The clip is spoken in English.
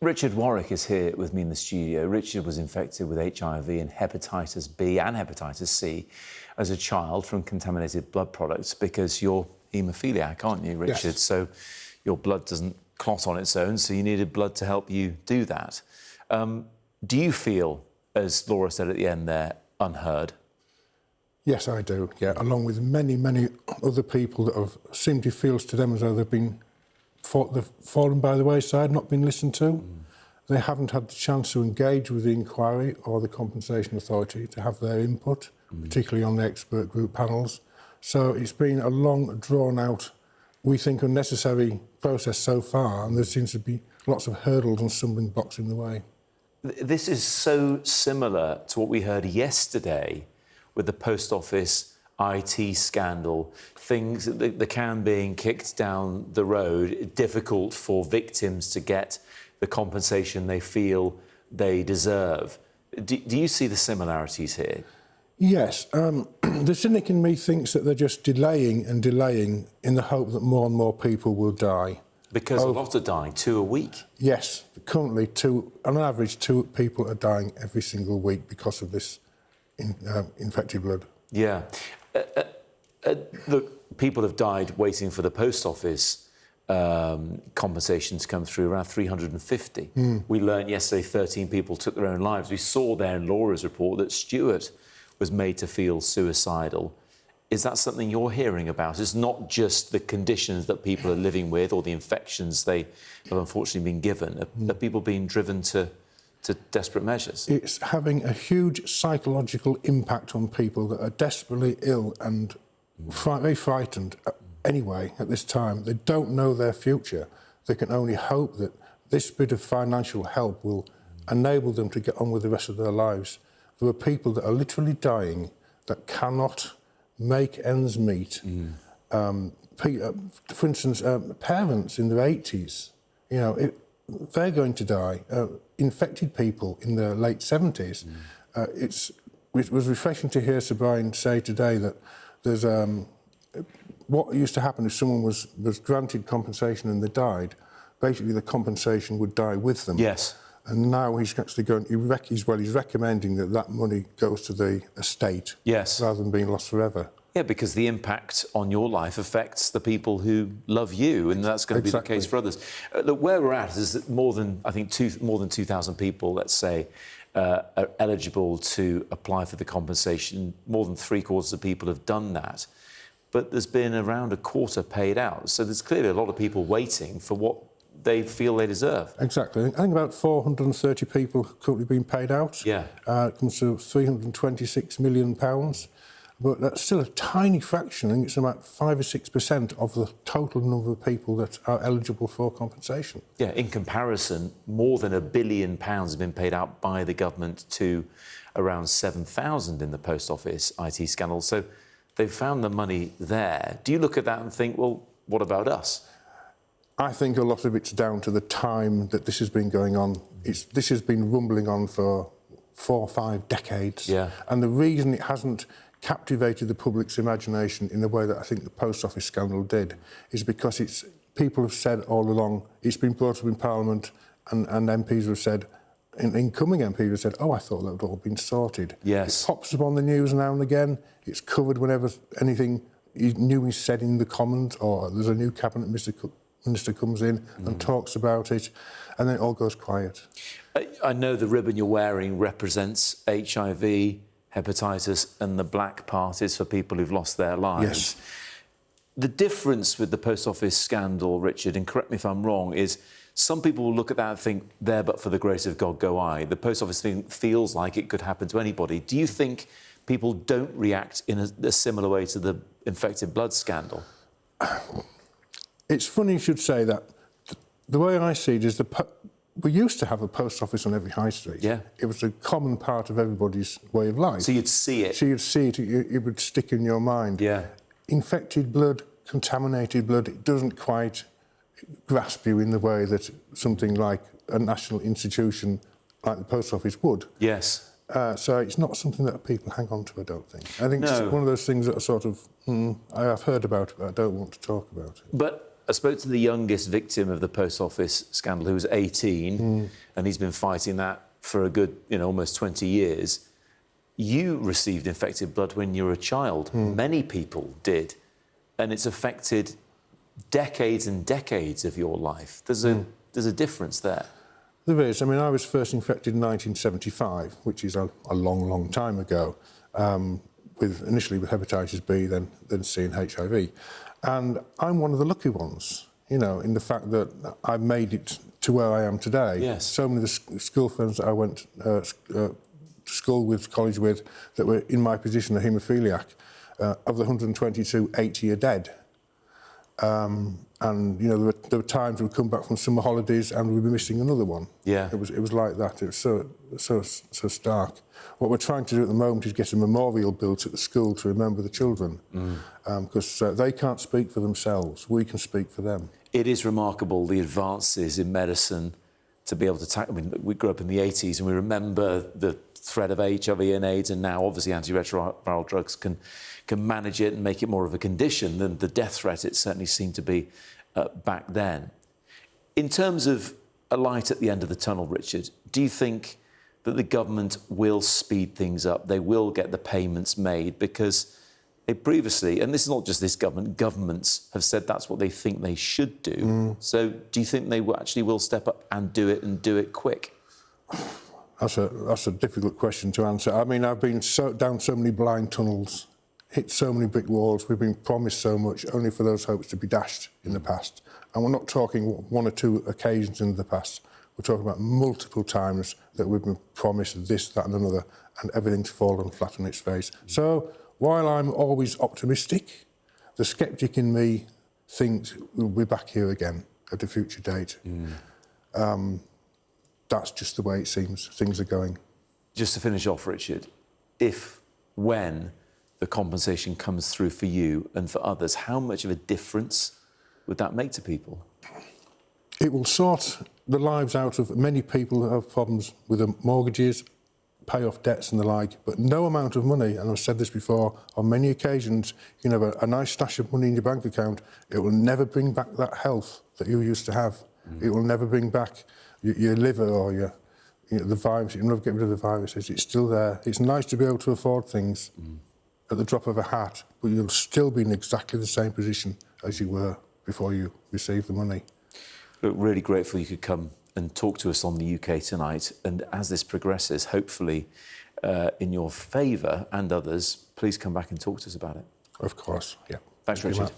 Richard Warwick is here with me in the studio. Richard was infected with HIV and hepatitis B and hepatitis C as a child from contaminated blood products because you're haemophiliac, aren't you, Richard? Yes. So your blood doesn't clot on its own, so you needed blood to help you do that. Do you feel, as Laura said at the end there, unheard? Yes, I do, yeah, along with many, many other people that have seemed to feel to them as though they've fallen by the wayside, not been listened to. They haven't had the chance to engage with the inquiry or the compensation authority to have their input, particularly on the expert group panels. So it's been a long, drawn-out, we think, unnecessary process so far, and there seems to be lots of hurdles and stumbling blocks in the way. This is so similar to what we heard yesterday with the post office IT scandal, things, the can being kicked down the road, difficult for victims to get the compensation they feel they deserve. Do you see the similarities here? Yes. The cynic in me thinks that they're just delaying and delaying in the hope that more and more people will die. Because a lot are dying, 2 a week. Yes. Currently, on average, 2 people are dying every single week because of this infected blood. Yeah. Look, people have died waiting for the post office compensation to come through, around 350. We learned yesterday 13 people took their own lives. We saw there in Laura's report that Stuart was made to feel suicidal. Is that something you're hearing about? It's not just the conditions that people are living with or the infections they have unfortunately been given. Are people being driven to desperate measures? It's having a huge psychological impact on people that are desperately ill and very frightened anyway at this time. They don't know their future. They can only hope that this bit of financial help will enable them to get on with the rest of their lives. There are people that are literally dying that cannot make ends meet. For instance, parents in their 80s, you know, they're going to die. Infected people in their late 70s. It was refreshing to hear Sir Brian say today that there's what used to happen if someone was granted compensation and they died, basically the compensation would die with them. Yes. And now he's actually going, he's recommending that money goes to the estate. Yes. Rather than being lost forever. Yeah, because the impact on your life affects the people who love you, and that's going to be the case for others. Look, where we're at is that more than 2,000 people, let's say, are eligible to apply for the compensation. More than 3/4 of people have done that. But there's been around a quarter paid out. So there's clearly a lot of people waiting for what they feel they deserve. Exactly. I think about 430 people currently being paid out. Yeah. It comes to £326 million. But that's still a tiny fraction. I think it's about 5 or 6% of the total number of people that are eligible for compensation. Yeah, in comparison, more than £1 billion has been paid out by the government to around 7,000 in the post office IT scandal. So they've found the money there. Do you look at that and think, well, what about us? I think a lot of it's down to the time that this has been going on. This has been rumbling on for 4 or 5 decades. Yeah. And the reason it hasn't captivated the public's imagination in the way that I think the post office scandal did is because people have said all along, it's been brought up in Parliament and MPs have said, incoming MPs have said, oh, I thought that had all been sorted. Yes. It pops up on the news now and again. It's covered whenever anything new is said in the Commons or there's a new cabinet minister comes in and talks about it, and then it all goes quiet. I know the ribbon you're wearing represents HIV, hepatitis and the black part is for people who've lost their lives. Yes. The difference with the post office scandal, Richard, and correct me if I'm wrong, is some people will look at that and think, there but for the grace of God go I. The post office thing feels like it could happen to anybody. Do you think people don't react in a similar way to the infected blood scandal? It's funny you should say that. The way I see it is we used to have a post office on every high street. Yeah. It was a common part of everybody's way of life. So you'd see it? So you'd see it, it would stick in your mind. Yeah. Infected blood, contaminated blood, it doesn't quite grasp you in the way that something like a national institution like the post office would. Yes. So it's not something that people hang on to, I don't think. I think it's one of those things that are sort of, I have heard about it, but I don't want to talk about it. But I spoke to the youngest victim of the post office scandal, who was 18, and he's been fighting that for a good, almost 20 years. You received infected blood when you were a child. Many people did. And it's affected decades and decades of your life. There's a difference there. There is. I mean, I was first infected in 1975, which is a long, long time ago, initially with hepatitis B, then C and HIV. And I'm one of the lucky ones, in the fact that I made it to where I am today. Yes. So many of the school friends that I went to school with, college with, that were in my position, a haemophiliac, of the 122, 80 are dead. And there were times we'd come back from summer holidays and we'd be missing another one. Yeah. It was like that. It was so stark. What we're trying to do at the moment is get a memorial built at the school to remember the children, because they can't speak for themselves. We can speak for them. It is remarkable, the advances in medicine to be able to tackle. I mean, we grew up in the 80s and we remember the threat of HIV and AIDS, and now obviously antiretroviral drugs can manage it and make it more of a condition than the death threat it certainly seemed to be back then. In terms of a light at the end of the tunnel, Richard, do you think that the government will speed things up? They will get the payments made? Because they previously, and this is not just this government, governments have said that's what they think they should do. So do you think they actually will step up and do it quick? That's a difficult question to answer. I mean, I've been down so many blind tunnels, hit so many brick walls, we've been promised so much, only for those hopes to be dashed in the past. And we're not talking one or two occasions in the past. We're talking about multiple times that we've been promised this, that and another, and everything's fallen flat on its face. So while I'm always optimistic, the sceptic in me thinks we'll be back here again at a future date. That's just the way it seems things are going. Just to finish off, Richard, when the compensation comes through for you and for others, how much of a difference would that make to people? It will sort the lives out of many people who have problems with their mortgages, pay off debts and the like, but no amount of money, and I've said this before, on many occasions, you can have a nice stash of money in your bank account, it will never bring back that health that you used to have. It will never bring back your liver or the virus. You'll never get rid of the viruses. It's still there. It's nice to be able to afford things at the drop of a hat, but you'll still be in exactly the same position as you were before you received the money. Look, really grateful you could come and talk to us on the UK Tonight. And as this progresses, hopefully in your favour and others, please come back and talk to us about it. Of course, yeah. Thanks, Richard.